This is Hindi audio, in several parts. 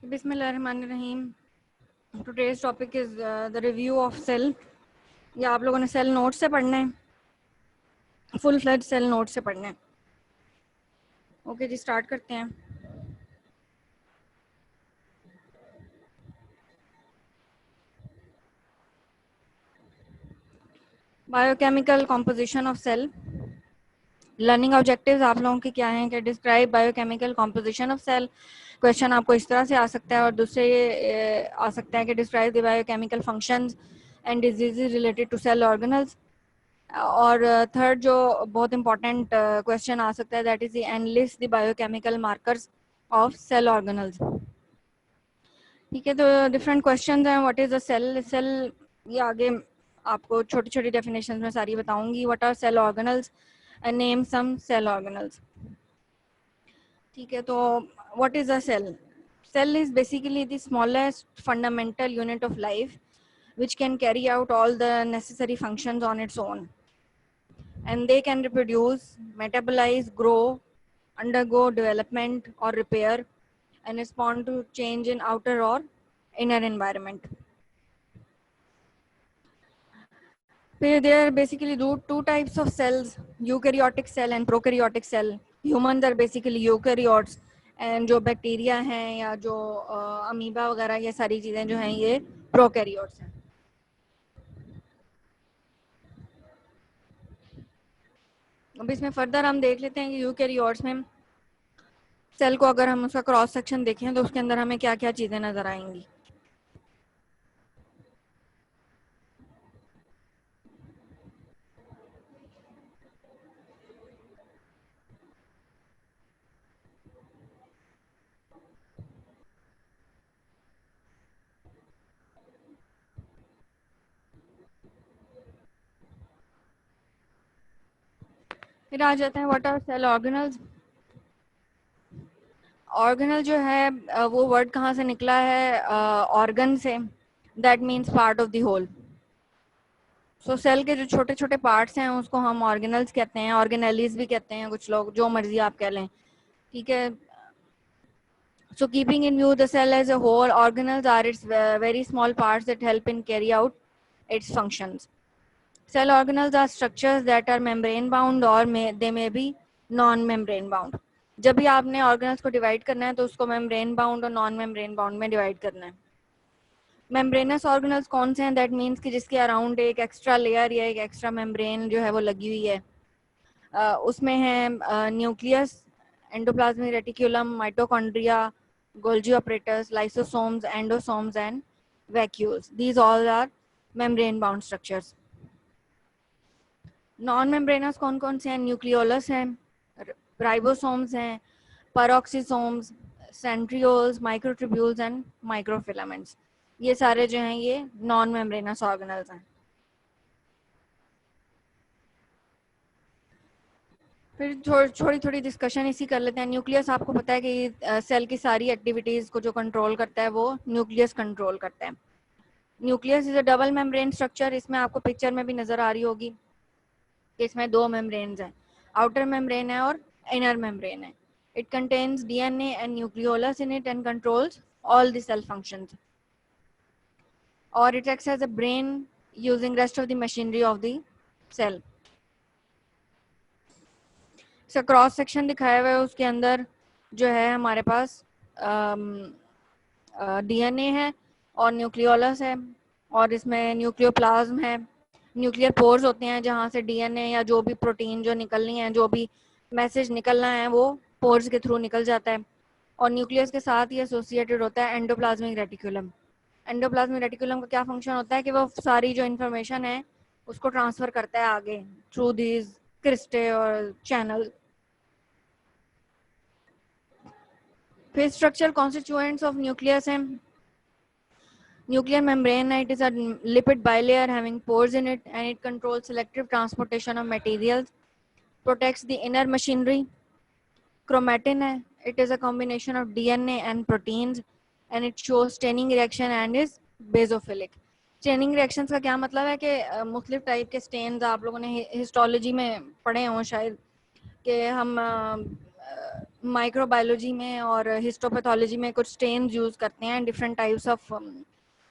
बिस्मिल्लाहिर्रहमानिर्रहीम। Today's topic is the review of cell. या आप लोगों ने सेल नोट से पढ़ना है, फुल फ्लेज सेल नोट से पढ़ना है। ओके जी, स्टार्ट करते हैं। Biochemical composition of cell. Learning objectives आप लोगों के क्या हैं कि describe biochemical composition of cell. Question आपको इस तरह से आ सकता है, और दूसरे ये आ सकता है कि describe the biochemical functions and diseases related to cell organelles. और थर्ड जो बहुत इंपॉर्टेंट क्वेश्चन आ सकता है, that is the enlist the biochemical markers of cell organelles. ठीक है, तो डिफरेंट क्वेश्चंस हैं। What is a cell? Cell, ये आगे आपको छोटी छोटी डेफिनेशंस में सारी बताऊंगी। What are cell organelles and name some cell organelles. ठीक है, तो what is a cell? Cell is basically the smallest fundamental unit of life which can carry out all the necessary functions on its own. And they can reproduce, metabolize, grow, undergo development or repair, and respond to change in outer or inner environment. There are basically two types of cells, eukaryotic cell and prokaryotic cell. Humans are basically eukaryotes, and जो बैक्टीरिया हैं या जो अमीबा वगैरह ये सारी चीज़ें जो हैं ये प्रोकैरियोट्स हैं। अब इसमें फर्दर हम देख लेते हैं कि यूकैरियोट्स में सेल को अगर हम उसका क्रॉस सेक्शन देखें तो उसके अंदर हमें क्या क्या चीज़ें नज़र आएंगी। फिर आ जाते हैं what are cell organelles. Organelle जो है वो वर्ड कहाँ से निकला है? ऑर्गन से। That means part of the whole. So cell के जो छोटे छोटे पार्ट्स हैं उसको हम ऑर्गेनल्स कहते हैं, ऑर्गेनेलिस भी कहते हैं कुछ लोग, जो मर्जी आप कह लें। ठीक है, so keeping in view the cell as a whole, organelles are its very small parts that help in carry out its functions. Cell organelles are structures that are membrane bound or they may be non membrane bound. जब भी आपने ऑर्गेनल्स को डिवाइड करना है तो उसको मेम्ब्रेन बाउंड और नॉन मेम्ब्रेन बाउंड में डिवाइड करना है। मेम्ब्रेनस ऑर्गेनल्स कौन से हैं? दैट मीन्स कि जिसके अराउंड एक एक्स्ट्रा लेयर या एक एक्स्ट्रा मेम्ब्रेन जो है वो लगी हुई है। उसमें है nucleus, endoplasmic reticulum, mitochondria, Golgi apparatus, lysosomes, endosomes and vacuoles. These all are membrane bound structures. Non membranous कौन कौन से हैं? न्यूक्लियोलस हैं, राइबोसोम्स हैं, peroxisomes, centrioles, microtubules and microfilaments. ये सारे जो हैं ये नॉन मेम्ब्रेनस ऑर्गेनल्स हैं। फिर थोड़ी थोड़ी डिस्कशन इसी कर लेते हैं। न्यूक्लियस, आपको पता है कि सेल की सारी एक्टिविटीज को जो कंट्रोल करता है वो न्यूक्लियस कंट्रोल करता है। Nucleus is a double membrane structure. इसमें आपको पिक्चर में भी नजर आ रही होगी कि इसमें दो मेम्ब्रेन्स हैं, आउटर मेम्ब्रेन है और इनर मेम्ब्रेन है। It contains DNA and nucleolus in it and controls all the cell functions, और it acts as a brain using rest of the machinery of the cell. इसका क्रॉस सेक्शन दिखाया हुआ है, उसके अंदर जो है हमारे पास डीएनए है और न्यूक्लियोलस है, और इसमें न्यूक्लियोप्लाज्म है। न्यूक्लियर पोर्स होते हैं जहाँ से डीएनए या जो भी प्रोटीन जो निकलनी है, जो भी मैसेज निकलना है वो पोर्स के थ्रू निकल जाता है। और न्यूक्लियस के साथ ही एसोसिएटेड होता है एंडोप्लाज्मिक रेटिकुलम। एंडोप्लाज्मिक रेटिकुलम का क्या फंक्शन होता है कि वो सारी जो इन्फॉर्मेशन है उसको ट्रांसफर करता है आगे थ्रू दीज क्रिस्टे और चैनल। फिर स्ट्रक्चर कॉन्स्टिट्यूएंट्स ऑफ न्यूक्लियस हैं। Nuclear membrane, it is a lipid bilayer having pores in it, and it controls selective transportation of materials, protects the inner machinery. Chromatin है, it is a combination of DNA and proteins, and it shows staining reaction and is basophilic. Staining reactions का क्या मतलब है कि मुख्तलिफ टाइप के स्टेन्स आप लोगों ने हिस्टोलॉजी में पढ़े हों शायद, कि हम माइक्रोबायोलॉजी में और हिस्टोपैथोलॉजी में कुछ स्टेन यूज करते हैं डिफरेंट टाइप्स ऑफ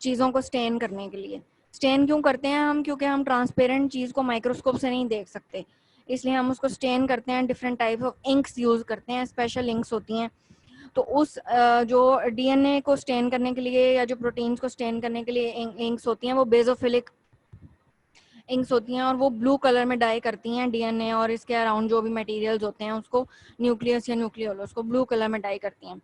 चीज़ों को स्टेन करने के लिए। स्टेन क्यों करते हैं हम? क्योंकि हम ट्रांसपेरेंट चीज़ को माइक्रोस्कोप से नहीं देख सकते, इसलिए हम उसको स्टेन करते हैं। Different type of inks use करते हैं, स्पेशल इंक्स होती हैं। तो उस जो डीएनए को स्टेन करने के लिए या जो प्रोटीन्स को स्टेन करने के लिए इंक्स होती हैं वो बेसोफिलिक इंक्स होती हैं, और वो ब्लू कलर में डाई करती हैं डीएनए और इसके अराउंड जो भी मटेरियल्स होते हैं उसको, न्यूक्लियस या न्यूक्लियोलस को ब्लू कलर में डाई करती हैं।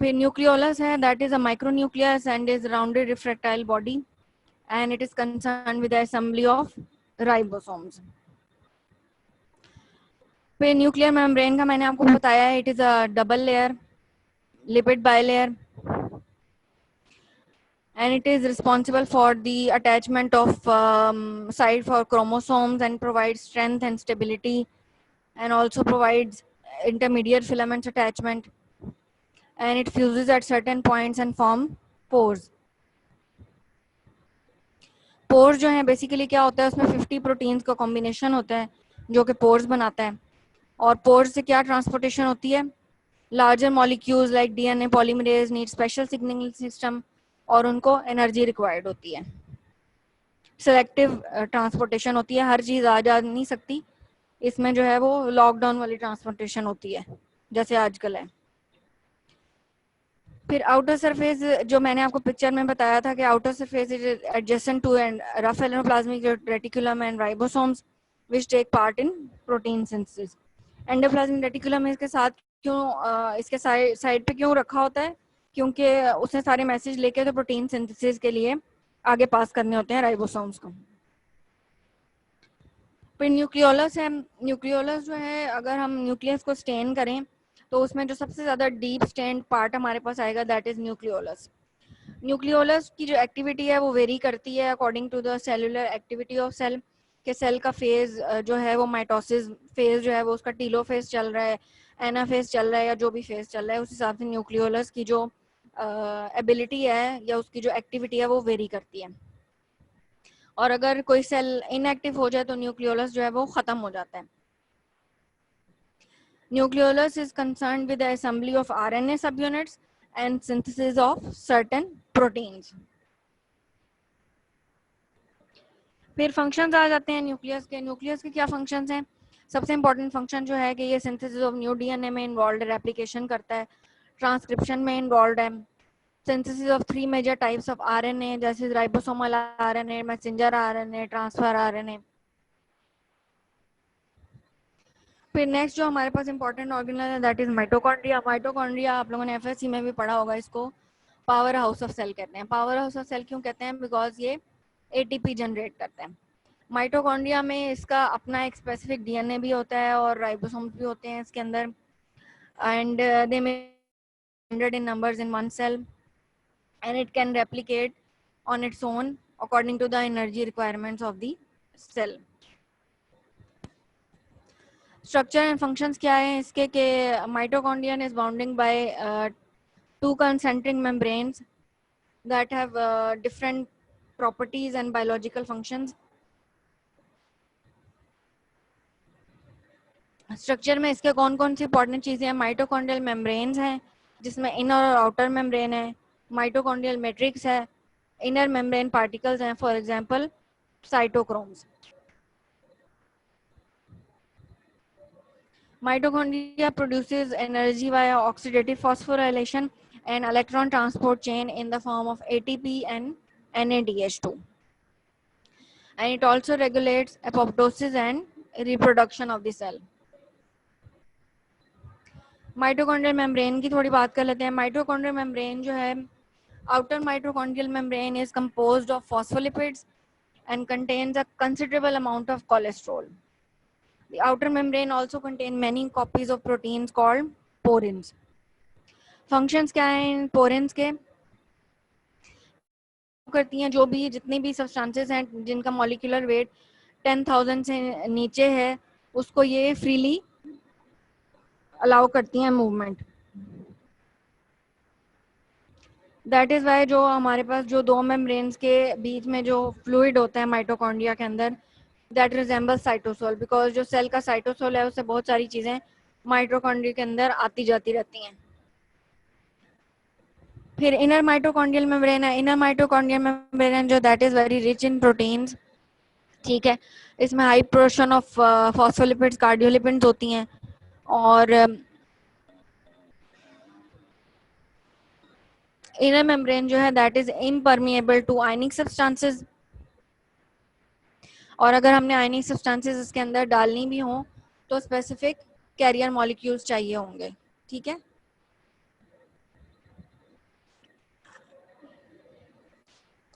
फिर न्यूक्लियोलस है, that is a micronucleus and is rounded refractile body and it is concerned with the assembly of ribosomes. फिर न्यूक्लियर मेम्ब्रेन का मैंने आपको बताया है, it is a double layer lipid bilayer and it is responsible for the attachment of site for chromosomes and provides strength and stability, and also provides intermediate filaments attachment, and it fuses at certain points and form pores. Pores जो है बेसिकली क्या होता है, उसमें 50 प्रोटीन्स का कॉम्बिनेशन होता है जो कि पोर्स बनाता है। और पोर्स से क्या ट्रांसपोर्टेशन होती है? Larger molecules like DNA polymerase need special signalling system और उनको एनर्जी रिक्वायर्ड होती है। सिलेक्टिव ट्रांसपोर्टेशन होती है, हर चीज आ जा नहीं सकती, इसमें जो है वो लॉकडाउन वाली ट्रांसपोर्टेशन होती है जैसे आजकल है। फिर आउटर सरफेस जो मैंने आपको पिक्चर में बताया था कि outer surface is adjacent to and rough endoplasmic reticulum and ribosomes which take part in protein synthesis. Endoplasmic reticulum इसके साथ क्यों इसके साइड पे क्यों रखा होता है? क्योंकि उसने सारे मैसेज लेके तो प्रोटीन सिंथेसिस के लिए आगे पास करने होते हैं राइबोसोम्स को। फिर न्यूक्लियोलस है, न्यूक्लियोलस जो है अगर हम न्यूक्लियस को स्टेन करें तो उसमें जो सबसे ज्यादा डीप स्टेन्ड पार्ट हमारे पास आएगा दैट इज न्यूक्लियोलस। न्यूक्लियोलस की जो एक्टिविटी है वो वेरी करती है according to the cellular activity of cell, के सेल का फेज जो है वो माइटोसिस फेज जो है वो उसका टीलो फेज चल रहा है, एना फेज चल रहा है या जो भी फेज चल रहा है, उस हिसाब से न्यूक्लियोलस की जो एबिलिटी है या उसकी जो एक्टिविटी है वो वेरी करती है। और अगर कोई सेल इनएक्टिव हो जाए तो न्यूक्लियोलस जो है वो खत्म हो जाता है। Nucleolus is concerned with the assembly of RNA subunits and synthesis of certain proteins. फिर फंक्शंस आ जाते हैं न्यूक्लियस के। न्यूक्लियस के क्या फंक्शंस हैं? सबसे इंपॉर्टेंट फंक्शन जो है कि ये सिंथेसिस ऑफ न्यू डीएनए में इन्वॉल्व है, रेप्लिकेशन करता है, ट्रांसक्रिप्शन में इन्वॉल्व है, synthesis of 3 major types of RNA जैसे ribosomal RNA, messenger RNA, transfer RNA. फिर नेक्स्ट जो हमारे पास इंपॉर्टेंट ऑर्गेनल है दैट इज माइटोकॉन्ड्रिया। माइटोकॉन्ड्रिया आप लोगों ने एफएससी में भी पढ़ा होगा, इसको पावर हाउस ऑफ सेल कहते हैं। पावर हाउस ऑफ सेल क्यों कहते हैं? बिकॉज ये एटीपी जनरेट करते हैं। माइटोकॉन्ड्रिया में इसका अपना एक स्पेसिफिक डीएनए भी होता है और राइबोसोम्स भी होते हैं इसके अंदर, and they may 100 in numbers in one cell and it can replicate on its own according to the energy requirements of the cell. Structure and functions क्या है इसके के mitochondrion is bounding by two concentric membranes that have different properties and biological functions. Structure में इसके कौन कौन सी इंपॉर्टेंट चीजें हैं? माइटोकॉन्ड्रियल मेम्ब्रेन्स हैं जिसमें इनर और आउटर मेम्ब्रेन है, माइटोकॉन्ड्रियल मैट्रिक्स है, इनर मेम्ब्रेन पार्टिकल्स हैं, for example cytochromes. Mitochondria produces energy via oxidative phosphorylation and electron transport chain in the form of ATP and NADH2. And it also regulates apoptosis and reproduction of the cell. Mitochondrial membrane की थोड़ी बात कर लेते हैं। माइटोकॉन्ड्रियल मेम्ब्रेन जो है, outer mitochondrial membrane is composed of phospholipids and contains a considerable amount of cholesterol. The outer membrane also contains many copies of proteins called porins. Functions क्या हैं इन porins के? करती हैं जो भी जितनी भी सब्सटेंसेस हैं जिनका मॉलिक्यूलर वेट 10,000 से नीचे है उसको ये फ्रीली अलाउ करती हैं मूवमेंट। दैट इज वाई जो हमारे पास जो दो मेम्ब्रेन्स के बीच में जो फ्लूइड होता है माइटोकॉन्ड्रिया के अंदर, दैट रिजेंबल्स साइटोसोल, बिकॉज जो सेल का साइटोसोल है उससे बहुत सारी चीजें माइटोकॉन्ड्रिया के अंदर आती जाती रहती हैं। फिर इनर माइटोकॉन्ड्रियल मेम्ब्रेन है। इनर माइटोकॉन्ड्रियल मेम्ब्रेन जो that is very rich in proteins, ठीक है। इसमें high portion of phospholipids, cardiolipids होती हैं। और इनर मेम्ब्रेन जो है that is impermeable to ionic substances. और अगर हमने आयनिक सब्सटेंसेस इसके अंदर डालनी भी हो तो स्पेसिफिक कैरियर मॉलिक्यूल्स चाहिए होंगे, ठीक है।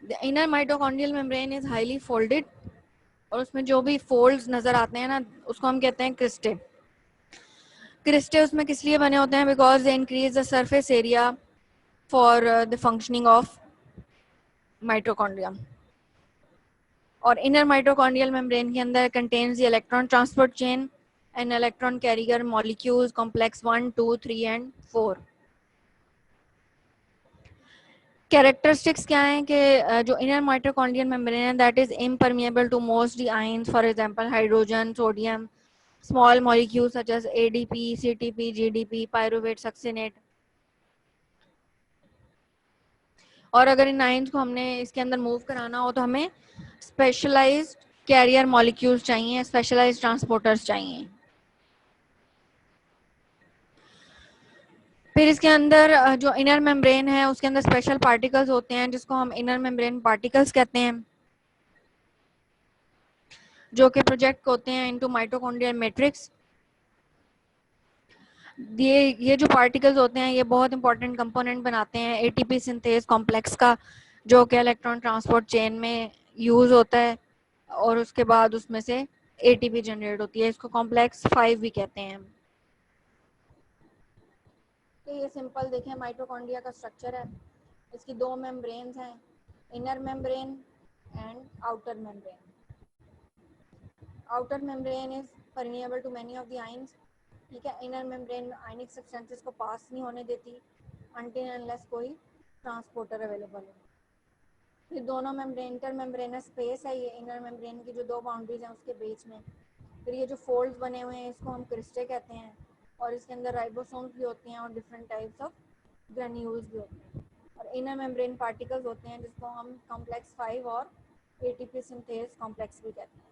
The inner mitochondrial membrane is highly folded, और उसमें जो भी फोल्ड्स नजर आते हैं ना, उसको हम कहते हैं क्रिस्टे। क्रिस्टे उसमें किस लिए बने होते हैं? Because they increase the surface area for the functioning of mitochondria. और इनर माइटोकॉन्ड्रियल मेम्ब्रेन के अंदर contains the electron transport chain and electron carrier molecules complex 1, 2, 3 and 4। Characteristics क्या है कि जो इनर माइटोकॉन्ड्रियल मेम्ब्रेन है that is impermeable to most the ions, for example hydrogen, sodium, small molecules such as ADP, CTP, GDP, pyruvate, succinate. और अगर इन आयंस को हमने इसके अंदर मूव कराना हो तो हमें स्पेशलाइज्ड कैरियर मॉलिक्यूल्स चाहिए, स्पेशलाइज्ड ट्रांसपोर्टर्स चाहिए। फिर इसके अंदर जो इनर मेम्ब्रेन है उसके अंदर स्पेशल पार्टिकल्स होते हैं जिसको हम इनर मेम्ब्रेन पार्टिकल्स कहते हैं, जो कि प्रोजेक्ट होते हैं इनटू माइटोकॉन्ड्रियल मैट्रिक्स। ये जो पार्टिकल्स होते हैं ये बहुत इंपॉर्टेंट कंपोनेंट बनाते हैं एटीपी सिंथेस कॉम्प्लेक्स का, जो कि इलेक्ट्रॉन ट्रांसपोर्ट चेन में यूज होता है। और उसके बाद उसमें से एटीपी जनरेट होती है, इसको कॉम्प्लेक्स 5 भी कहते हैं। तो ये सिंपल देखें माइटोकॉन्ड्रिया का स्ट्रक्चर है। इसकी दो मेम्ब्रेन्स हैं, inner membrane and outer membrane. Outer membrane is permeable to many of the ions, ठीक है। इनर मेम्ब्रेन आयनिक सब्सटेंसेस को पास नहीं होने देती अनटिल अनलेस कोई ट्रांसपोर्टर अवेलेबल हो। ये दोनों मेम्ब्रेन, इंटर मेम्ब्रेनस स्पेस है ये इनर मेम्ब्रेन की जो दो बाउंड्रीज हैं उसके बीच में। फिर ये जो फोल्ड्स बने हुए हैं इसको हम क्रिस्टे कहते हैं, और इसके अंदर राइबोसोम्स भी होती हैं और डिफरेंट टाइप्स ऑफ ग्रेन्यूल्स भी होते हैं। और इनर मेम्ब्रेन पार्टिकल्स होते हैं जिसको हम कॉम्प्लेक्स 5 और एटीपी सिंथेस कॉम्प्लेक्स भी कहते हैं।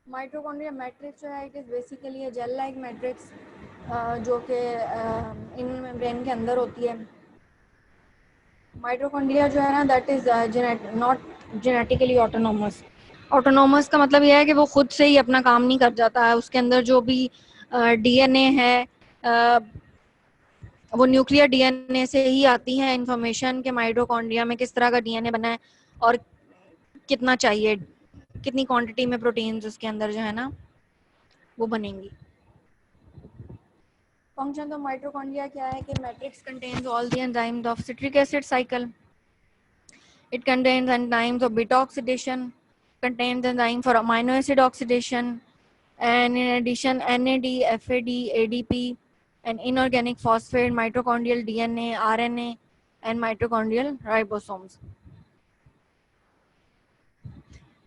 माइटोकॉन्ड्रिया मैट्रिक्स जो है it is basically gel like matrix जो कि इन मेम्ब्रेन के अंदर होती है। माइटोकॉन्ड्रिया जो है ना that is not genetically autonomous. Autonomous का मतलब यह है कि वो खुद से ही अपना काम नहीं कर जाता है, उसके अंदर जो भी डीएनए है वो न्यूक्लियर डीएनए से ही आती है इंफॉर्मेशन कि माइटोकॉन्ड्रिया में किस तरह का डीएनए बना है और कितना चाहिए, कितनी क्वांटिटी में प्रोटीन्स उसके अंदर जो है ना वो बनेंगी। फंक्शन ऑफ माइटोकॉन्ड्रिया क्या है कि matrix contains all the enzymes of citric acid cycle, it contains enzymes of beta oxidation, contains enzyme for amino acid oxidation, and in addition NAD, FAD, ADP, and inorganic phosphate, mitochondrial DNA, RNA, and mitochondrial ribosomes.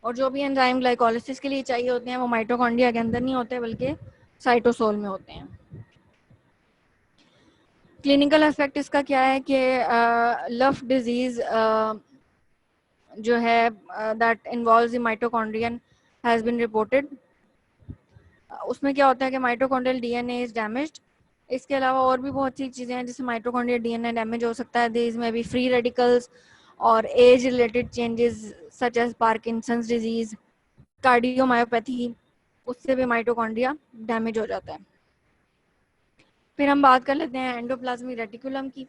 और जो भी एंजाइम ग्लाइकोलिसिस के लिए चाहिए होते हैं वो माइटोकॉन्ड्रिया के अंदर नहीं होते बल्कि साइटोसोल में होते हैं। क्लिनिकल एस्पेक्ट इसका क्या है कि लफ डिजीज जो है that involves the mitochondrion has been reported. उसमें क्या होता है कि माइटोकॉन्ड्रियल डीएनए इज डैमेज्ड। इसके अलावा और भी बहुत सी चीज़ें हैं जिससे माइटोकॉन्ड्रियल डीएनए डैमेज हो सकता है। दिस में भी फ्री रेडिकल्स और age related changes such as Parkinson's disease, cardiomyopathy, उससे भी माइटोकॉन्ड्रिया डैमेज हो जाता है। फिर हम बात कर लेते हैं एंडोप्लाज्मिक रेटिकुलम की।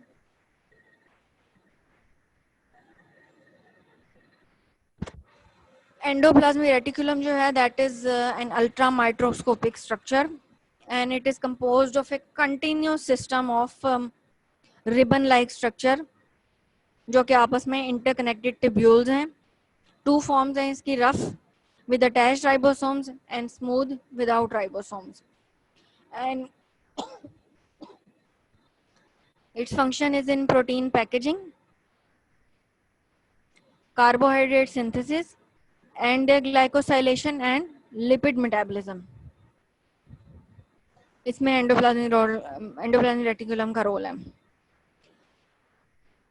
एंडोप्लाज्मिक रेटिकुलम जो है that is an ultra microscopic structure and it is composed of a continuous system of ribbon like structure जो कि आपस में interconnected tubules हैं। Two forms हैं इसकी, rough with attached ribosomes and smooth without ribosomes। and Its function is in protein packaging, carbohydrate synthesis, and glycosylation and lipid metabolism. इसमें एंडोप्लाज्मिक रेटिकुलम का रोल है.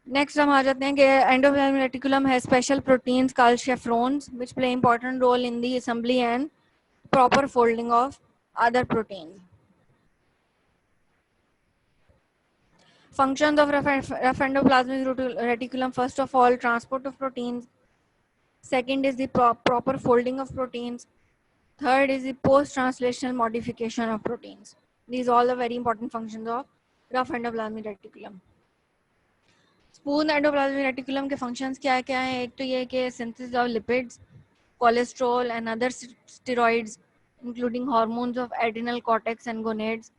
नेक्स्ट हम आ जाते हैं कि एंडोप्लाज्मिक रेटिकुलम है special proteins called chaperones which play important role in the assembly and proper folding of other proteins. Functions of rough endoplasmic reticulum: first of all, transport of proteins. Second is the proper folding of proteins. Third is the post-translational modification of proteins. These all are very important functions of rough endoplasmic reticulum. Smooth endoplasmic reticulum के फंक्शंस क्या क्या हैं? एक तो ये कि synthesis of lipids, cholesterol and other steroids including hormones of adrenal cortex and gonads,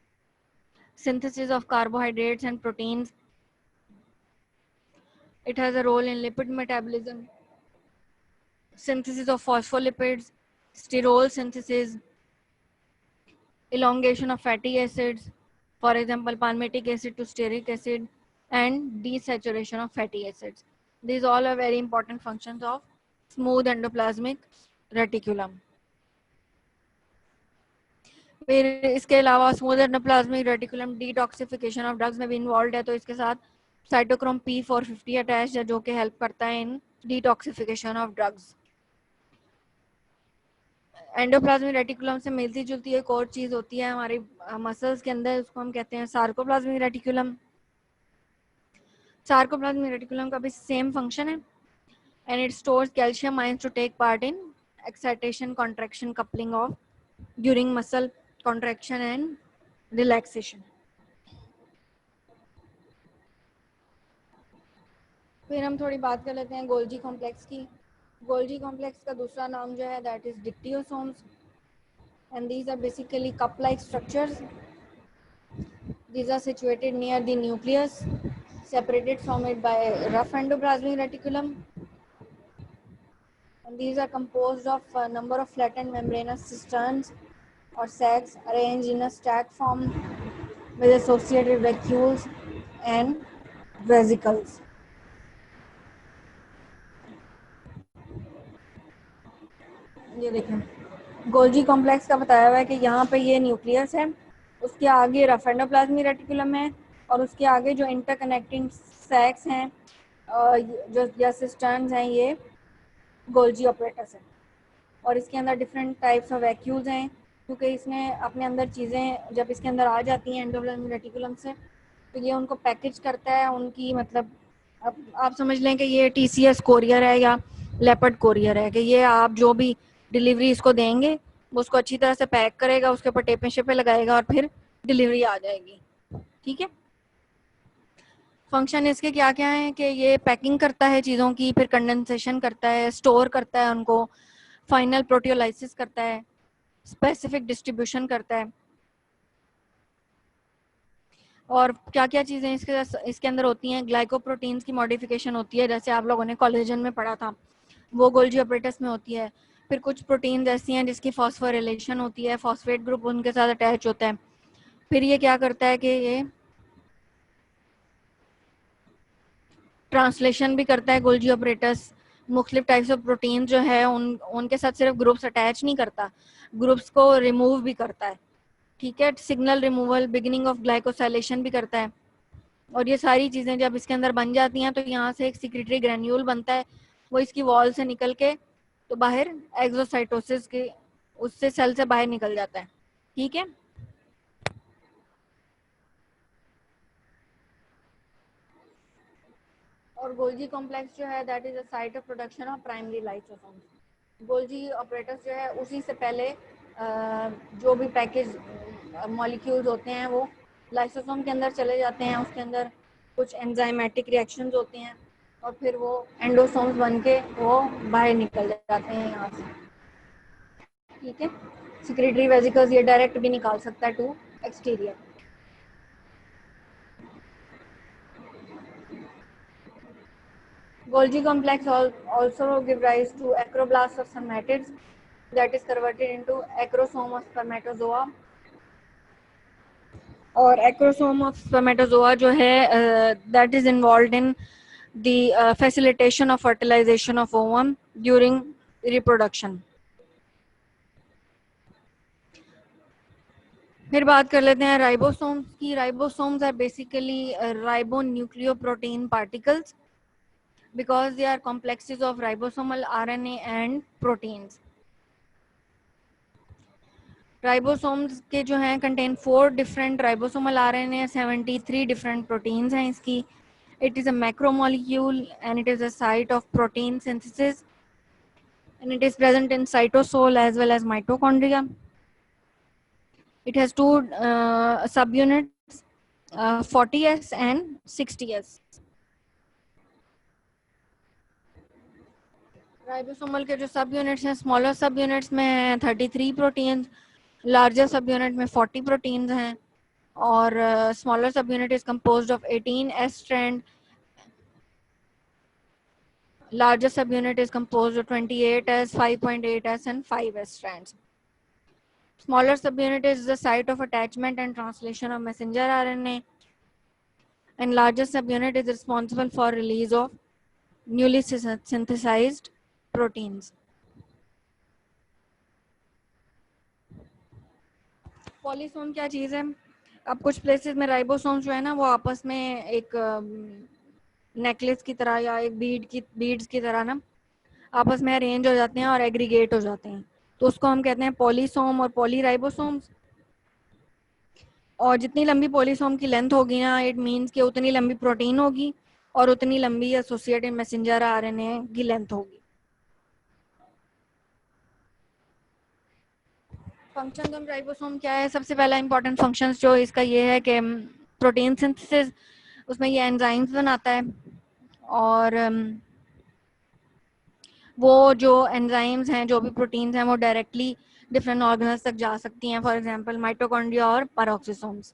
synthesis of carbohydrates and proteins. It has a role in lipid metabolism, synthesis of phospholipids, sterol synthesis, elongation of fatty acids, for example palmitic acid to stearic acid, and desaturation of fatty acids. These all are very important functions of smooth endoplasmic reticulum. फिर इसके अलावा smooth endoplasmic reticulum detoxification of drugs में भी इन्वॉल्व है, तो इसके साथ साइटोक्रोम P450 अटैच है जो कि हेल्प करता है in detoxification of drugs. Endoplasmic reticulum से मिलती जुलती एक और चीज होती है हमारी मसल्स के अंदर, उसको हम कहते हैं सार्कोप्लाज्मिक रेटिकुलम. सार्कोप्लाज्मिक रेटिकुलम का भी सेम फंक्शन है and it stores calcium ions to take part in excitation, contraction, coupling of during muscle contraction and relaxation. फिर हम थोड़ी बात कर लेते हैं गोल्जी कॉम्प्लेक्स की. गोल्जी कॉम्प्लेक्स का दूसरा नाम जो है that is dictyosomes and these are basically cup like structures. These are situated near the nucleus, separated from it by rough endoplasmic reticulum, and these are composed of a number of flattened membranous cisterns or sacs arranged in a stack form with associated vacuoles and vesicles. ये देखें गोल्जी कॉम्प्लेक्स का बताया हुआ है कि यहाँ पे ये न्यूक्लियस है, उसके आगे रफ एंडोप्लाज्मिक रेटिकुलम है और उसके आगे जो इंटरकनेक्टिंग सैक्स हैं जो या सिस्टर्न्स हैं ये गोल्जी ऑपरेटस है. और इसके अंदर डिफरेंट टाइप्स ऑफ वैक्यूल्स हैं क्योंकि इसने अपने अंदर चीज़ें जब इसके अंदर आ जाती हैं एंडोप्लाज्मिक रेटिकुलम से तो ये उनको पैकेज करता है. उनकी मतलब अब आप समझ लें कि ये TCS कोरियर है या लेपर्ड कोरियर है कि ये आप जो भी डिलीवरी इसको देंगे वो उसको अच्छी तरह से पैक करेगा, उसके ऊपर टेपें शेपें लगाएगा और फिर डिलीवरी आ जाएगी. ठीक है. फंक्शन इसके क्या क्या है कि ये पैकिंग करता है चीज़ों की, फिर कंडेंसेशन करता है, स्टोर करता है उनको, फाइनल प्रोटियोलाइसिस करता है, स्पेसिफिक डिस्ट्रीब्यूशन करता है. और क्या क्या चीज़ें इसके अंदर होती हैं? ग्लाइकोप्रोटीन्स की मॉडिफिकेशन होती है जैसे आप लोगों ने कोलेजन में पढ़ा था, वो गोल्जी ऑपरेटस में होती है. फिर कुछ प्रोटीन्स ऐसी हैं जिसकी फॉस्फोरिलेशन होती है, फॉस्फेट ग्रुप उनके साथ अटैच होता है. फिर ये क्या करता है कि ये ट्रांसलेशन भी करता है गोल्जी ऑपरेटस. मुख्तलिफ टाइप्स ऑफ प्रोटीन जो है उनके साथ सिर्फ ग्रुप्स अटैच नहीं करता, ग्रुप्स को रिमूव भी करता है. ठीक है. Signal removal, beginning of glycosylation भी करता है. और ये सारी चीज़ें जब इसके अंदर बन जाती हैं तो यहाँ से एक सिक्रेटरी ग्रैन्यूल बनता है, वो इसकी वॉल से निकल के तो बाहर एक्सोसाइटोसिस के उससे सेल से बाहर निकल जाता है. ठीक है. और गोल्जी कॉम्प्लेक्स जो है that is a site of production of primary lysosomes. Golgi apparatus जो है उसी से पहले जो भी पैकेज मॉलिक्यूल्स होते हैं वो लाइसोसोम के अंदर चले जाते हैं, उसके अंदर कुछ एंजाइमेटिक रिएक्शंस होती हैं और फिर वो एंडोसोम्स बन के वो बाहर निकल जाते हैं यहाँ से. ठीक है. सिक्रेटरी वेसिकल्स ये डायरेक्ट भी निकाल सकता है to exterior. Golgi complex also give rise to acroblasts of somatids that is converted into acrosome of spermatozoa. और एक्रोसोम ऑफ स्पर्मेटोजोआ जो है that is involve in the facilitation of fertilization of ovum during reproduction. फिर बात कर लेते हैं राइबोसोम्स की। Ribosomes are basically ribonucleoprotein particles because they are complexes of ribosomal RNA and proteins. Ribosomes के जो हैं contain 4 different ribosomal RNA, 73 different proteins हैं इसकी। It is a macromolecule and it is a site of protein synthesis and it is present in cytosol as well as mitochondria. It has two subunits, 40S and 60S. Ribosomal के जो सब यूनिट्स हैं, स्मॉलर सब यूनिट्स में 33 प्रोटीन्स, लार्जर सब यूनिट में 40 प्रोटीन्स हैं और स्मॉलर सब unit is composed of 18 S strand, larger subunit is composed of 28S, 5.8S and 5S strands. Smaller subunit is the site of attachment and translation of messenger RNA, and larger subunit is responsible for release of newly synthesized proteins. Polysome क्या चीज है? अब कुछ प्लेसेस में राइबोसोम जो है ना वो आपस में एक नेकलेस की तरह या एक बीड्स की तरह ना आपस में अरेंज हो जाते हैं और एग्रीगेट हो जाते हैं, तो उसको हम कहते हैं पॉलीसोम और पॉलीराइबोसोम्स। और जितनी लंबी पॉलीसोम की लेंथ होगी ना, इट मीन्स कि उतनी लंबी प्रोटीन होगी और उतनी लंबी एसोसिएटेड मैसेंजर आरएनए की लेंथ होगी। फंक्शन ऑफ राइबोसोम क्या है? सबसे पहला इंपॉर्टेंट फंक्शन जो इसका ये है कि प्रोटीन सिंथेसिस, उसमें ये एंजाइम्स बनाता है और वो जो एंजाइम्स हैं, जो भी प्रोटीन्स हैं, वो डायरेक्टली डिफरेंट ऑर्गेनल्स तक जा सकती हैं, फॉर एग्जांपल माइटोकॉन्ड्रिया और पेरोक्सिसोम्स।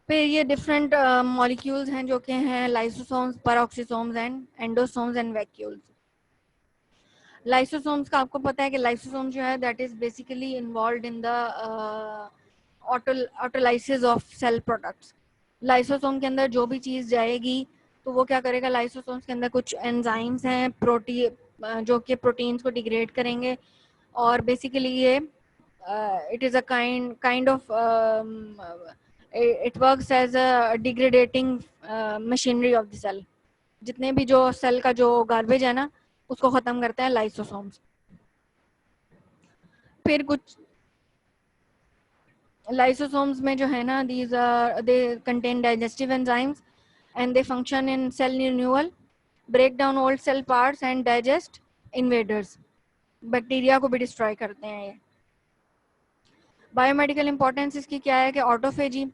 फिर ये डिफरेंट मॉलिक्यूल्स हैं जो कि हैं lysosomes, peroxisomes and endosomes and vacuoles. Lysosomes का आपको पता है कि लाइसोसोम जो है that is basically involve in the autolysis of cell products. Lysosome के अंदर जो भी चीज जाएगी तो वो क्या करेगा, लाइसोसोम्स के अंदर कुछ एंजाइम्स हैं जो कि प्रोटीन्स को डिग्रेड करेंगे और बेसिकली ये it is a kind of it works as a degradating machinery of the cell. जितने भी जो सेल का जो गार्बेज है ना उसको खत्म करते हैं लाइसोसोम्स। फिर कुछ लाइसोसोम्स में जो है ना they contain digestive enzymes and they function in cell renewal, break down old cell parts and digest invaders। Bacteria को भी डिस्ट्रॉय करते हैं ये। बायोमेडिकल इंपॉर्टेंस इसकी क्या है कि ऑटोफेजी।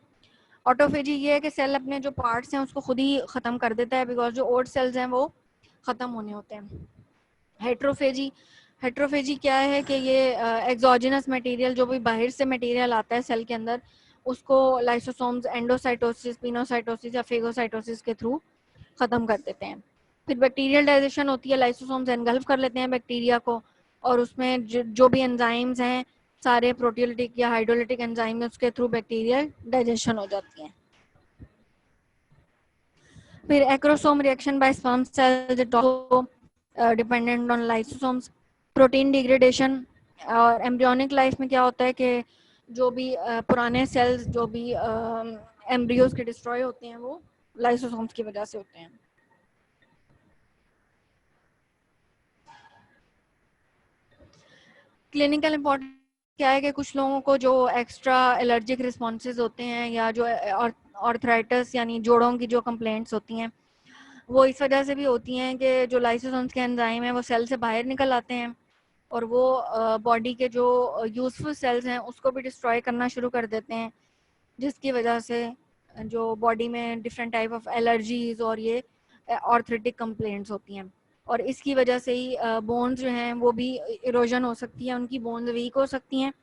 ऑटोफेजी ये है कि सेल अपने जो पार्ट्स हैं उसको खुद ही खत्म कर देता है बिकॉज जो ओल्ड सेल्स हैं वो खत्म होने होते हैं। हेट्रोफेजी, हेट्रोफेजी क्या है कि ये एक्सोजिनस मटेरियल, जो भी बाहर से मटेरियल आता है सेल के अंदर, उसको लाइसोसोम्स एंडोसाइटोसिस, पिनोसाइटोसिस या फेगोसाइटोसिस के थ्रू खत्म कर देते हैं। फिर बैक्टीरियल डाइजेशन होती है, लाइसोसोम्स एनगल्फ कर लेते हैं बैक्टीरिया को और उसमें जो भी एंजाइम्स हैं सारे प्रोटियोलिटिक या हाइड्रोलिटिक एंजाइम उसके थ्रू बैक्टीरियल डाइजेशन हो जाती है। फिर acrosome reaction by sperm cells it also dependent on lysosomes. Protein degradation और एम्ब्रियोनिक लाइफ में क्या होता है कि जो भी पुराने सेल्स जो भी एम्ब्रियोज के डिस्ट्रॉय होते हैं वो लाइसोसोम्स की वजह से होते हैं। क्लिनिकल इम्पोर्टेंस क्या है कि कुछ लोगों को जो एक्स्ट्रा एलर्जिक रिस्पॉन्सेज होते हैं या जो ऑर्थराइटिस यानी जोड़ों की जो कंप्लेंट्स होती हैं वो इस वजह से भी होती हैं कि जो लाइसोसोम्स के एंजाइम हैं वो सेल से बाहर निकल आते हैं और वो बॉडी के जो यूजफुल सेल्स हैं उसको भी डिस्ट्रॉय करना शुरू कर देते हैं, जिसकी वजह से जो बॉडी में डिफरेंट टाइप ऑफ एलर्जीज और ये ऑर्थराइटिक कंप्लेंट्स होती हैं। और इसकी वजह से ही बोन्स जो हैं वो भी इरोजन हो सकती है, उनकी बोन्स वीक हो सकती हैं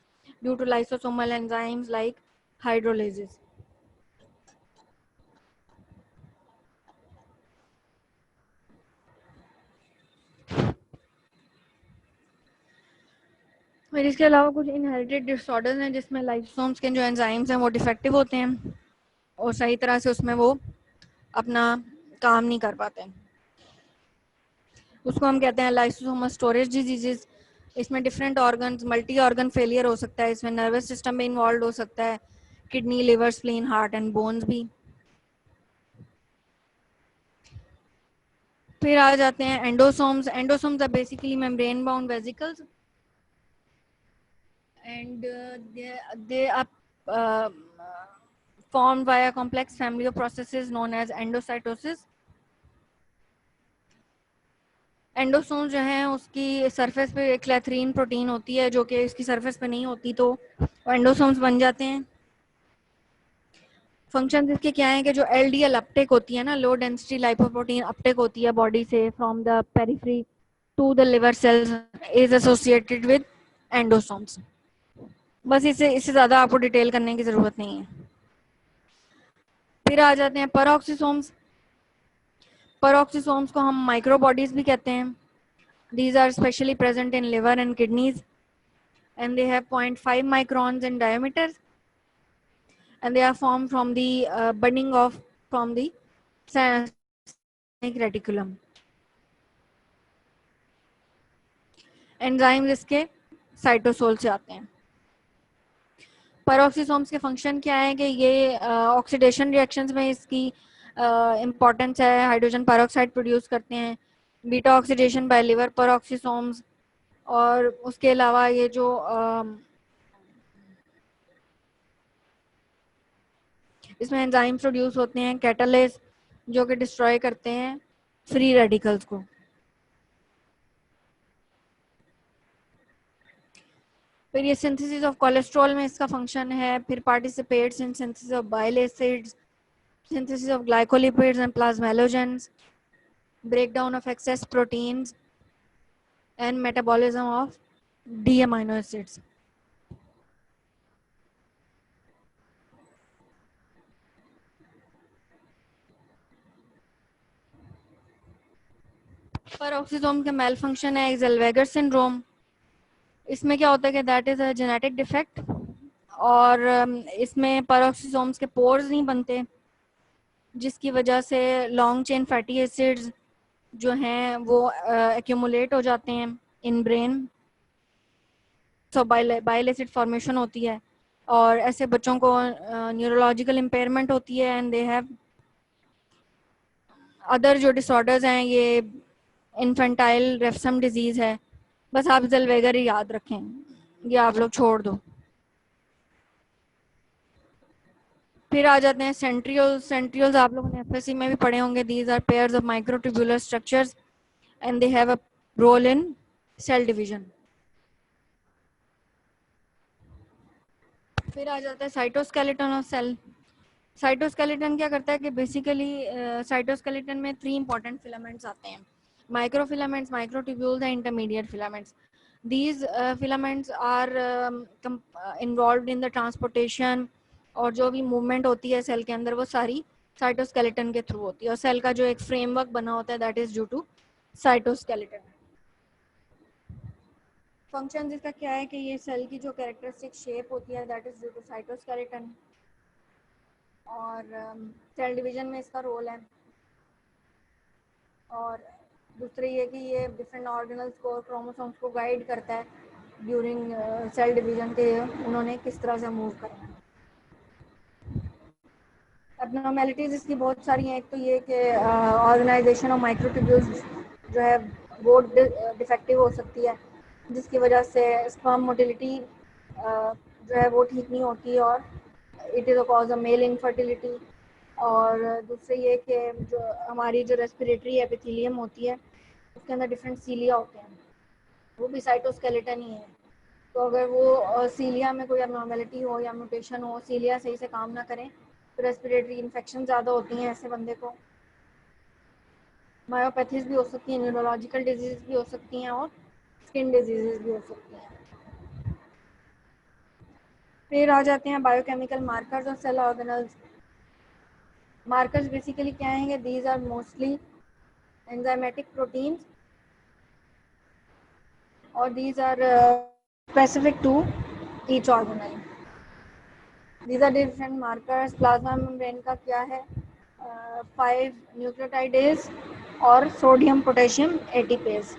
due to lysosomal enzymes like hydrolysis. फिर इसके अलावा कुछ इनहेरिटेड डिसऑर्डर्स हैं जिसमें लाइसोसोम्स के जो एंजाइम्स हैं वो डिफेक्टिव होते हैं और सही तरह से उसमें वो अपना काम नहीं कर पाते, उसको हम कहते हैं लाइसोसोमल स्टोरेज डिजीजेस। इसमें different organs, multi organ failure हो सकता है, इसमें नर्वस सिस्टम भी इन्वॉल्व हो सकता है, kidney, liver, spleen, heart and bones भी। फिर आ जाते हैं endosomes. Endosomes are basically membrane bound vesicles and they are uh, formed by a complex family of processes known as endocytosis. Endosome जो है उसकी सरफेस पे एक क्लैथरीन प्रोटीन होती है जो कि इसकी सरफेस पे नहीं होती, तो एंडोसोम्स बन जाते हैं। फंक्शन इसके क्या है कि जो एलडीएल अपटेक होती है ना, लो डेंसिटी लाइपोप्रोटीन अपटेक होती है बॉडी से from the periphery to the liver cells, is associated with endosomes. बस इससे इससे ज्यादा आपको डिटेल करने की जरूरत नहीं है। फिर आ जाते हैं पेरोक्सिसोम्स। पेरोक्सिसोम्स को हम माइक्रोबॉडीज भी कहते हैं। These are specially present in liver and kidneys, and they have 0.5 microns in diameter, and they are formed from the budding of from the synaptic reticulum. Enzymes इसके साइटोसोल से आते हैं। पेरोक्सिसोम्स के फंक्शन क्या है कि ये ऑक्सीडेशन रिएक्शंस में इसकी इम्पोर्टेंस है, हाइड्रोजन पेरोक्साइड प्रोड्यूस करते हैं, beta oxidation bye liver peroxisomes. और उसके अलावा ये जो इसमें एंजाइम प्रोड्यूस होते हैं कैटालेस, जो कि डिस्ट्रॉय करते हैं फ्री रेडिकल्स को। फिर ये सिंथेसिस ऑफ कोलेस्ट्रॉल में इसका फंक्शन है। फिर participates in synthesis of bile acids, synthesis of glycolipids and plasmalogens, breakdown of excess proteins, and metabolism of D amino acids. Peroxisome के मेल फंक्शन है ज़ेल्वेगर सिंड्रोम। इसमें क्या होता है कि that is a genetic defect, और इसमें पेरोक्सिसोम्स के पोर्स नहीं बनते, जिसकी वजह से लॉन्ग चेन फैटी एसिड्स जो हैं वो एक्यूमुलेट हो जाते हैं in brain, so bile acid formation होती है, और ऐसे बच्चों को न्यूरोलॉजिकल इम्पेयरमेंट होती है, एंड दे हैव अदर जो डिसऑर्डर्स हैं, ये इन्फेंटाइल रेफसम डिजीज है। बस आप ज़ेल्वेगर ही याद रखें, ये आप लोग छोड़ दो। फिर आ जाते हैं सेंट्रियोल्स। सेंट्रियोल्स आप लोगों ने एफएससी में भी पढ़े होंगे। These are pairs of microtubular structures and they have a role in cell division. फिर आ जाता है साइटोस्केलेटन ऑफ सेल। साइटोस्केलेटन क्या करता है कि बेसिकली साइटोस्केलेटन में 3 इंपॉर्टेंट फिलामेंट्स आते हैं, microfilaments, microtubules and intermediate filaments. These filaments are involve in the transportation, और जो भी मूवमेंट होती है सेल के अंदर वो सारी साइटोस्केलेटन के थ्रू होती है, और सेल का जो एक फ्रेमवर्क बना होता है that is due to cytoskeleton. Function इसका क्या है कि ये सेल की जो कैरेक्टरिस्टिक शेप होती है that is due to cytoskeleton, और सेल डिवीजन में इसका रोल है। और दूसरी ये कि ये डिफरेंट ऑर्गेनल्स को, क्रोमोसोम्स को गाइड करता है ड्यूरिंग सेल डिवीजन के उन्होंने किस तरह से मूव करना है। एब्नॉर्मेलिटीज इसकी बहुत सारी हैं। एक तो ये कि ऑर्गेनाइजेशन ऑफ माइक्रोट्यूब्यूल्स जो है वो डिफेक्टिव हो सकती है, जिसकी वजह से स्पर्म मोटिलिटी जो है वो ठीक नहीं होती, और it is a cause of male infertility. और दूसरे ये कि जो हमारी जो रेस्पिरेटरी एपिथेलियम होती है उसके अंदर डिफरेंट सीलिया होते हैं, वो भी साइटोस्केलेटन ही है। तो अगर वो सीलिया में कोई अबनॉर्मेलिटी हो या म्यूटेशन हो, सीलिया सही से काम ना करें, तो रेस्पिरेटरी इन्फेक्शन ज़्यादा होती हैं ऐसे बंदे को, मायोपैथीज भी हो सकती हैं, न्यूरोलॉजिकल डिजीज भी हो सकती हैं, और स्किन डिजीजेज भी हो सकती हैं। फिर आ जाते हैं बायोकेमिकल मार्कर्स और सेल ऑर्गेनल्स। मार्कर्स बेसिकली क्या हैं? These are mostly enzymatic proteins, और these are specific to each organelle. These are different markers. Plasma membrane का क्या है? 5 न्यूक्लियोटाइडेज और सोडियम पोटेशियम एटीपेज.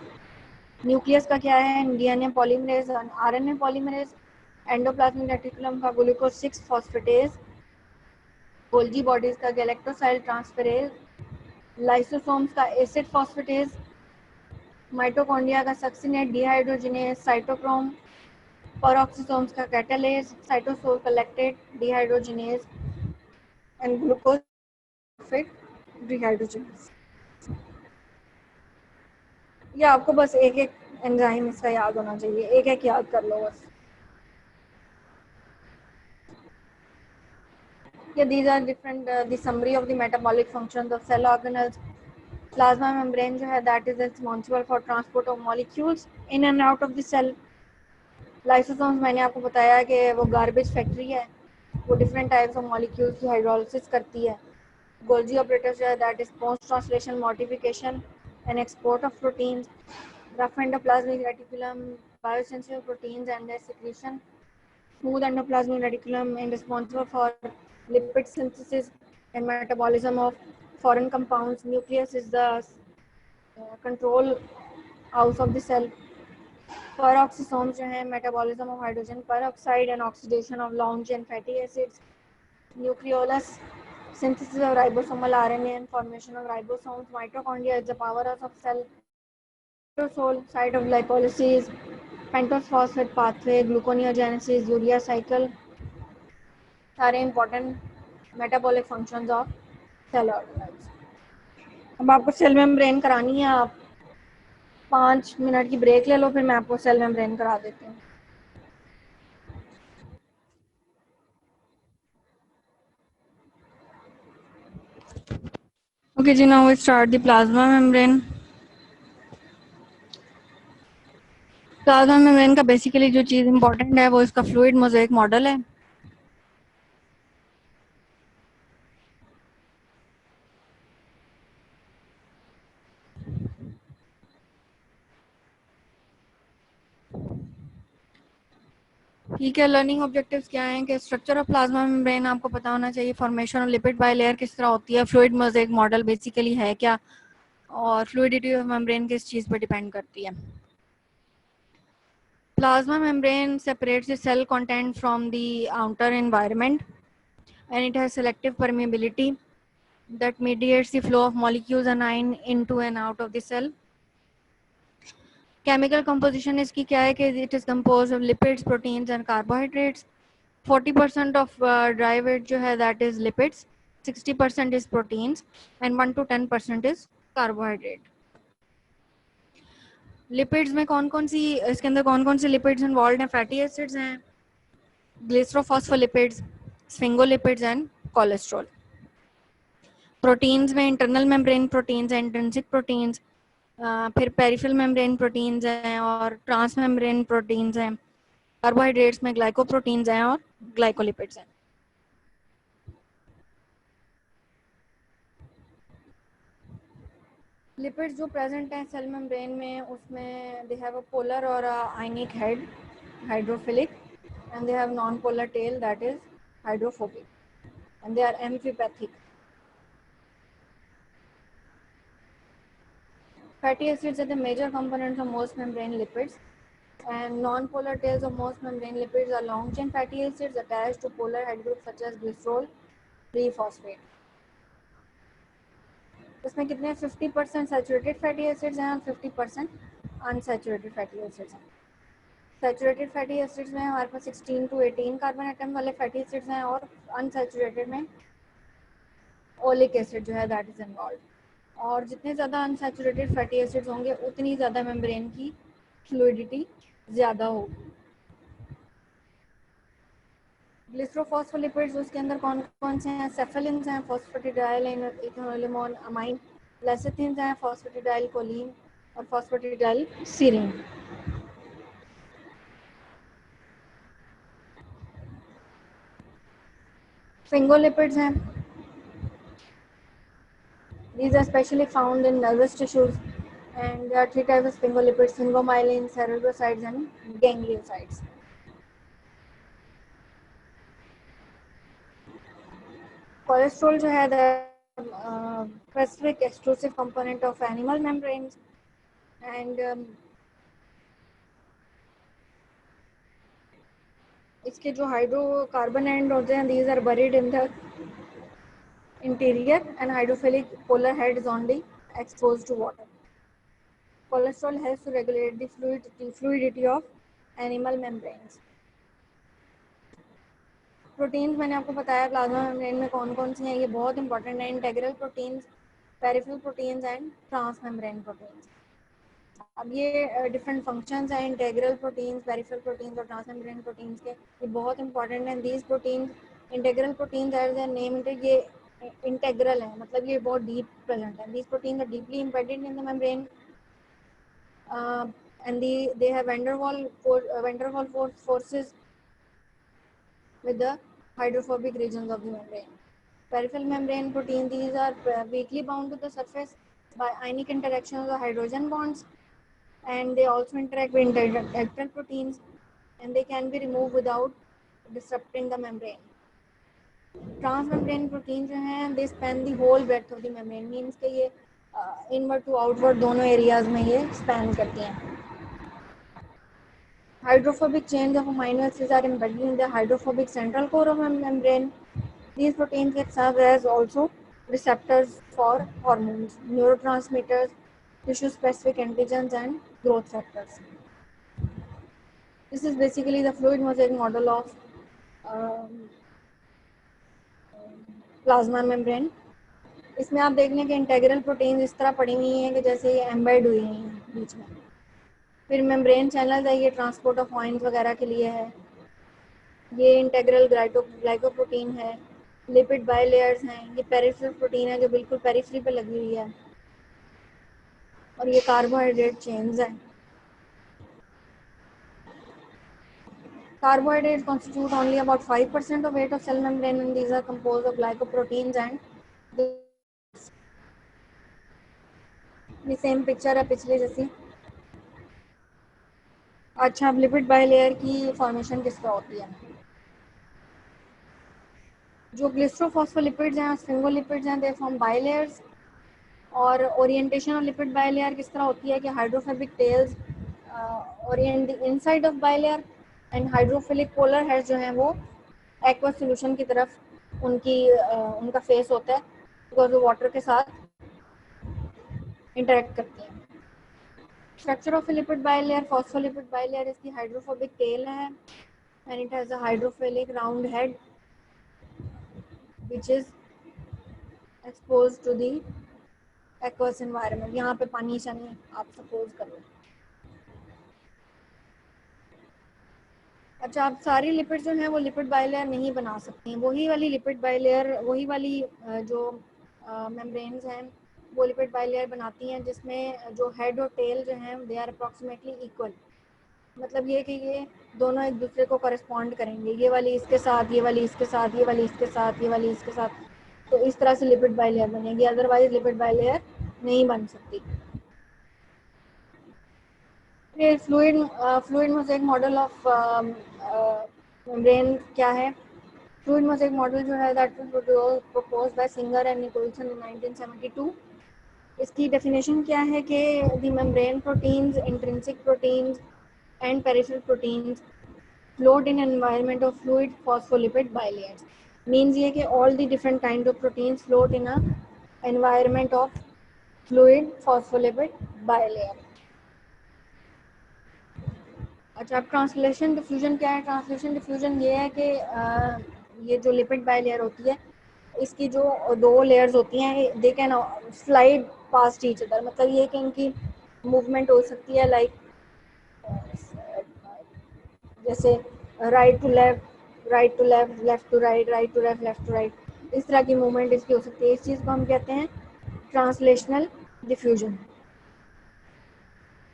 न्यूक्लियस का क्या है? DNA polymerase, RNA polymerase. Endoplasmic reticulum का ग्लूकोज 6 फॉस्फेटेज. गोल्गी बॉडीज का गैलेक्टोसाइल ट्रांसफेरेज. लाइसोसोम्स का एसिड फॉस्फेटेज. माइटोकॉन्ड्रिया का सक्सिनेट डिहाइड्रोजिनेज साइटोक्रोम. पेरोक्सोसोम्स का catalase cytosol collected dehydrogenase and glucose dehydrogenase. ये आपको बस एक एक एंजाइम इसका याद होना चाहिए, एक एक याद कर लो बस. Yeah, these are different the summary of the metabolic functions of cell organelles. Plasma membrane जो है that is responsible for transport of molecules in and out of the cell. Lysosomes मैंने आपको बताया कि वो गार्बेज फैक्ट्री है, वो डिफरेंट टाइप्स ऑफ मॉलिक्यूल्स की हाइड्रोलिसिस करती है. गोल्गी ऑपरेटर्स जो है that is post translation modification and export of proteins. Rough endoplasmic reticulum biosensitive proteins and their secretion. Smooth endoplasmic reticulum is responsible for lipid synthesis and metabolism of foreign compounds. Nucleus is the control house of the cell. Peroxisomes जो है metabolism of hydrogen peroxide and oxidation of long chain fatty acids. Nucleolus synthesis of ribosomal RNA and formation of ribosomes. Mitochondria is the powerhouse of cell. Cytosol site of lipolysis. Pentose phosphate pathway, gluconeogenesis, urea cycle. सारे important metabolic functions of cell organelles. अब आपको सेल मेम्ब्रेन करानी है, आप 5 मिनट की ब्रेक ले लो, फिर मैं आपको सेल मेम्ब्रेन करा देती हूँ. Okay जी, now we start the plasma membrane. Plasma membrane का बेसिकली जो चीज़ इंपॉर्टेंट है वो इसका फ्लूइड मोज़ेक मॉडल है. ठीक है, लर्निंग ऑब्जेक्टिव्स क्या हैं कि स्ट्रक्चर ऑफ प्लाज्मा मेम्ब्रेन आपको पता होना चाहिए, फॉर्मेशन ऑफ लिपिड बाइलेयर किस तरह होती है, फ्लूइड मोज़ेक मॉडल बेसिकली है क्या, और फ्लूइडिटी ऑफ मेम्ब्रेन किस चीज़ पर डिपेंड करती है. Plasma membrane separates the cell content from the outer environment, and it has selective permeability that mediates the flow of molecules and ion into and out of the cell. Chemical composition इसकी क्या है कि it is composed of lipids, proteins and carbohydrates. 40% of dry weight जो है that is lipids, 60% is proteins and 1 to 10% is carbohydrate. Lipids में कौन कौन सी, इसके अंदर कौन कौन सी लिपिड्स इन्वॉल्व हैं? फैटी एसिड्स हैं, ग्लिसरोफॉस्फोलिपिड्स, स्फिंगोलिपिड्स एंड कोलेस्ट्रॉल. प्रोटीन्स में internal membrane proteins, intrinsic proteins, फिर पेरिफेरल मेम्ब्रेन प्रोटीन्स हैं और ट्रांस मेम्ब्रेन प्रोटीन्स हैं. कार्बोहाइड्रेट्स में ग्लाइकोप्रोटीन्स हैं और ग्लाइकोलिपिड्स हैं. लिपिड्स जो प्रेजेंट हैं सेल मेम्ब्रेन में, उसमें दे हैव अ पोलर और ionic head, hydrophilic, and they have non-polar tail that is hydrophobic, and they are amphipathic. Fatty acids are the major components of most membrane lipids, and non-polar tails of most membrane lipids are long-chain fatty acids attached to polar head groups such as glycerol 3-phosphate. इसमें कितने 50% सैचुरेटेड फैटी एसिड्स हैं और 50% अनसैचुरेटेड फैटी एसिड्स हैं. सैचुरेटेड फैटी एसिड्स में हमारे पास 16 to 18 कार्बन एटम वाले फैटी एसिड्स हैं और अनसैचुरेटेड में ओलिक एसिड जो है दैट इज इन्वॉल्व. और जितने ज़्यादा अनसैचुरेटेड फैटी एसिड्स होंगे उतनी ज़्यादा मेम्ब्रेन की फ्लूइडिटी ज़्यादा होगी. ग्लिसरोफॉस्फोलिपिड्स उसके अंदर कौन कौन से हैं? सेफेलिन्स हैं, फॉस्फेटिडाइल इथेनोलिमोन अमाइन, लेसिथिन्स हैं, फॉस्फेटिडाइल कोलिन और फॉस्फेटिडाइल सीरीन. स्फिंगोलिपिड्स हैं. These are especially found in nervous tissues And there are three types of sphingolipids: sphingomyelin, cerebrosides, and gangliosides. Cholesterol जो है specific extrusive component of animal membranes, and इसके जो हाइड्रोकार्बन एंड होते हैं, these are buried in the interior, and hydrophilic polar head is only exposed to water. Cholesterol helps to regulate the fluidity of animal membranes. Proteins मैंने आपको बताया प्लाज्मा मेम्ब्रेन में कौन कौन सी हैं, ये बहुत इंपॉर्टेंट है. Integral proteins, peripheral proteins and transmembrane proteins. अब ये डिफरेंट फंक्शंस हैं इंटेग्रल प्रोटीन्स, पेरिफेरल प्रोटीन्स और ट्रांस मेम्ब्रेन प्रोटीन्स के. ये बहुत इंपॉर्टेंट हैं. These proteins, integral proteins as their name, ये इंटेग्रल है, मतलब ये बहुत डीप प्रेजेंट है. These proteins are deeply embedded in the membrane, and they have van der Waals forces with the hydrophobic regions of the membrane. Peripheral membrane protein, these are weakly bound to the surface by ionic interaction of the hydrogen bonds, and they also interact with integral proteins, and they can be removed without disrupting the membrane. Transmembrane protein जो हैं, they span the whole breadth of the membrane, means कि ये inward to outward दोनों areas में ये span करती हैं. Hydrophobic chains of amino acids are embedded in the hydrophobic central core of a membrane. These proteins can serve as also receptors for hormones, neurotransmitters, tissue-specific antigens, and growth factors. This is basically the fluid mosaic model of plasma membrane. इसमें आप देख लें कि इंटेग्रल प्रोटीन इस तरह पड़ी हुई हैं कि जैसे ये एम्बेड हुई हैं बीच में. फिर मेम्ब्रेन चैनल है, ये ट्रांसपोर्ट ऑफ आयंस वगैरह के लिए है. ये इंटेग्रल ग्लाइकोप्रोटीन है. लिपिड बायलेयर्स हैं. ये पेरिफेरल प्रोटीन है जो बिल्कुल पेरिफेरी पे लगी हुई है. और ये कार्बोहाइड्रेट चेन्स हैं. Carbohydrates constitute only about 5% of weight of cell membrane, and these are composed of glycoproteins and the same picture है पिछले जैसी. अच्छा, अब लिपिड बायलेयर की फॉर्मेशन किस तरह होती है. जो ग्लिसरोफॉस्फोलिपिड्स हैं, स्फिंगोलिपिड्स हैं, दे फॉर्म बायलेयर्स. और ओरिएंटेशन ऑफ लिपिड बायलेयर किस तरह होती है कि hydrophobic tails orient the inside of bilayer, and hydrophilic polar heads जो हैं वो एक्वस सॉल्यूशन की तरफ उनका फेस होता है, बिकॉज वो वाटर के साथ इंटरेक्ट करती हैं. Structure of lipid bilayer, phospholipid bilayer, इसकी हाइड्रोफोबिक टेल है, and it has a hydrophilic round head which is exposed to the aqueous environment. यहाँ पे पानी शानी आप सपोज करो. अच्छा, आप सारी लिपिड जो हैं वो लिपिड बायलेयर नहीं बना सकती हैं. वही वाली लिपिड बायलेयर, वही वाली जो मेम्ब्रेन्स हैं वो लिपिड बायलेयर बनाती हैं जिसमें जो हेड और टेल जो हैं दे आर अप्रॉक्सीमेटली इक्वल. मतलब ये कि ये दोनों एक दूसरे को कॉरेस्पॉन्ड करेंगे. ये वाली इसके साथ, ये वाली इसके साथ, ये वाली इसके साथ, ये वाली इसके साथ. तो इस तरह से लिपिड बायलेयर बनेगी, अदरवाइज लिपिड बायलेयर नहीं बन सकती. फिर fluid mosaic model of membrane क्या है. फ्लूइड मोज़ेक मॉडल जो है that was proposed by Singer and Nicolson in 1972. इसकी डेफिनेशन क्या है कि the membrane proteins, intrinsic proteins and peripheral proteins float in an environment of fluid phospholipid bilayers. Means ये कि all the different kind of proteins float in a environment of fluid phospholipid bilayer. अच्छा, अब ट्रांसलेशन डिफ्यूजन क्या है. ट्रांसलेशन डिफ्यूजन ये है कि ये जो लिपिड बायलेयर होती है इसकी जो दो लेयर्स होती हैं they can slide past each other. मतलब ये कि इनकी मूवमेंट हो सकती है लाइक जैसे right to left, right to left, left to right, right to left, left to right. इस तरह की मूवमेंट इसकी हो सकती है. इस चीज़ को हम कहते हैं ट्रांसलेशनल डिफ्यूजन.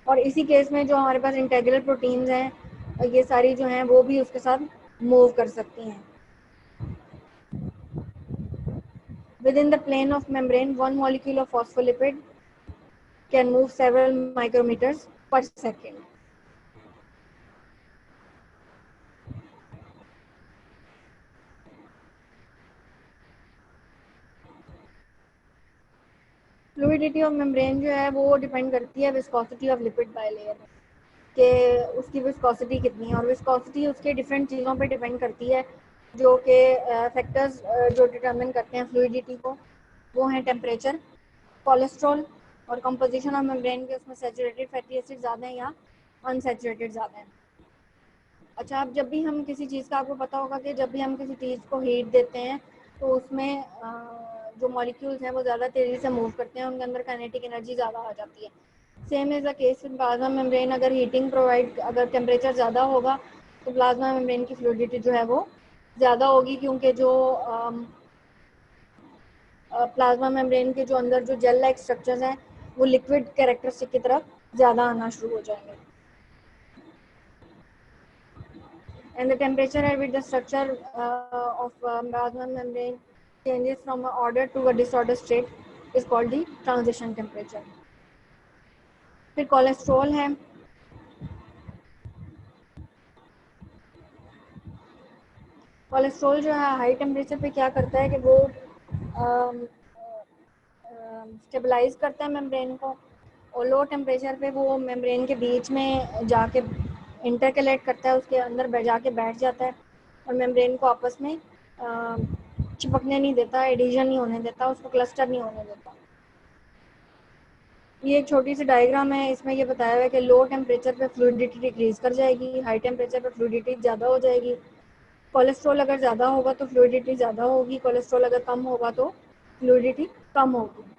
और इसी केस में जो हमारे पास इंटेग्रल प्रोटीन्स हैं ये सारी जो हैं वो भी उसके साथ मूव कर सकती हैं. Within the plane of membrane, one molecule of phospholipid can move several micrometers per second. Fluidity of membrane जो है वो डिपेंड करती है विस्कोसिटी ऑफ लिपिड बाइलेयर के, उसकी विस्कोसिटी कितनी है, और विस्कोसिटी उसके डिफरेंट चीज़ों पे डिपेंड करती है जो कि फैक्टर्स जो डिटरमिन करते हैं फ्लूइडिटी को, वो हैं टेम्परेचर, कोलेस्ट्रॉल और कंपोजिशन ऑफ मेम्ब्रेन के, उसमें सैचुरेटेड फैटी एसिड ज़्यादा हैं या अनसैचुरेटेड ज़्यादा हैं। अच्छा, अब जब भी हम किसी चीज़ का, आपको पता होगा कि जब भी हम किसी चीज़ को हीट देते हैं तो उसमें जो मॉलिक्यूल्स हैं वो ज़्यादा तेज़ी से मूव करते हैं, उनके अंदर काइनेटिक एनर्जी ज़्यादा आ जाती है। Same is the case with plasma membrane. अगर हीटिंग प्रोवाइड, अगर टेम्परेचर ज़्यादा होगा तो प्लाज्मा मेम्ब्रेन की फ्लूइडिटी जो है वो ज़्यादा होगी, क्योंकि जो प्लाज्मा मेम्ब्रेन के जो अंदर जो जेल लाइक स्ट्रक्चर्स हैं वो लिक्विड कैरेक्टरिस्टिक की तरफ ज़्यादा आना शुरू हो जाएंगे। And the temperature at which the structure of plasma membrane changes from an ordered to a disordered state is called the transition temperature. फिर कोलेस्ट्रॉल है। कोलेस्ट्रॉल जो है हाई टेम्परेचर पे क्या करता है कि वो स्टेबलाइज करता है मेम्ब्रेन को, और लो टेम्परेचर पे वो मेम्ब्रेन के बीच में जाके इंटरकलेक्ट करता है, उसके अंदर जाके बैठ जाता है और मेम्ब्रेन को आपस में चिपकने नहीं देता, एडिशन नहीं होने देता, उसको क्लस्टर नहीं होने देता। ये एक छोटी सी डायग्राम है, इसमें ये बताया हुआ है कि लो टेम्परेचर पे फ्लूइडिटी डिक्रीज कर जाएगी, हाई टेम्परेचर पे फ्लूइडिटी ज़्यादा हो जाएगी। कोलेस्ट्रॉल अगर ज़्यादा होगा तो फ्लूइडिटी ज़्यादा होगी, कोलेस्ट्रॉल अगर कम होगा तो फ्लूइडिटी कम होगी।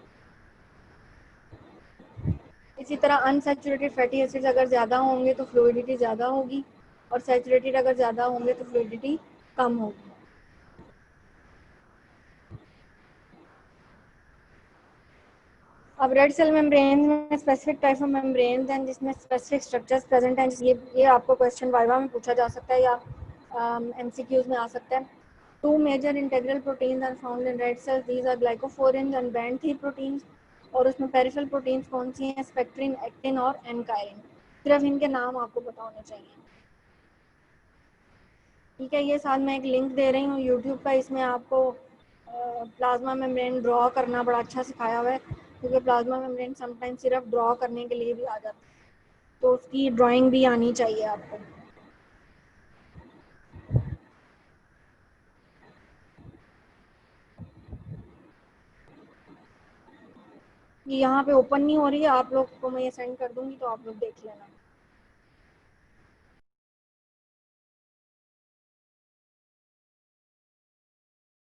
इसी तरह अनसैचुरेटेड फैटी एसिड्स अगर ज़्यादा होंगे तो फ्लूइडिटी ज़्यादा होगी, और सैचुरेटेड अगर ज़्यादा होंगे तो फ्लूइडिटी कम होगी। अब रेड सेल मेम्ब्रेन में स्पेसिफिक टाइप ऑफ मेम्ब्रेन हैं जिसमें स्पेसिफिक स्ट्रक्चर्स प्रेजेंट हैं। ये आपको क्वेश्चन वाइवा में पूछा जा सकता है या एमसीक्यूज में आ सकता है। Two major integral proteins are found in red cells, these are glycophorins and band three proteins. और उसमें पेरिफेरल प्रोटीन्स कौन सी हैं? स्पेक्ट्रिन, एक्टिन और एनकाइरिन। सिर्फ इनके नाम आपको पता होने चाहिए। ठीक है, ये साथ में एक लिंक दे रही हूँ यूट्यूब का, इसमें आपको प्लाज्मा मेम्ब्रेन ड्रॉ करना बड़ा अच्छा सिखाया हुआ है, क्योंकि प्लाज्मा मेम्ब्रेन समटाइम सिर्फ ड्रॉ करने के लिए भी आ जाता है, तो उसकी ड्राइंग भी आनी चाहिए आपको। ये यहाँ पे ओपन नहीं हो रही है, आप लोग को मैं ये सेंड कर दूंगी तो आप लोग देख लेना।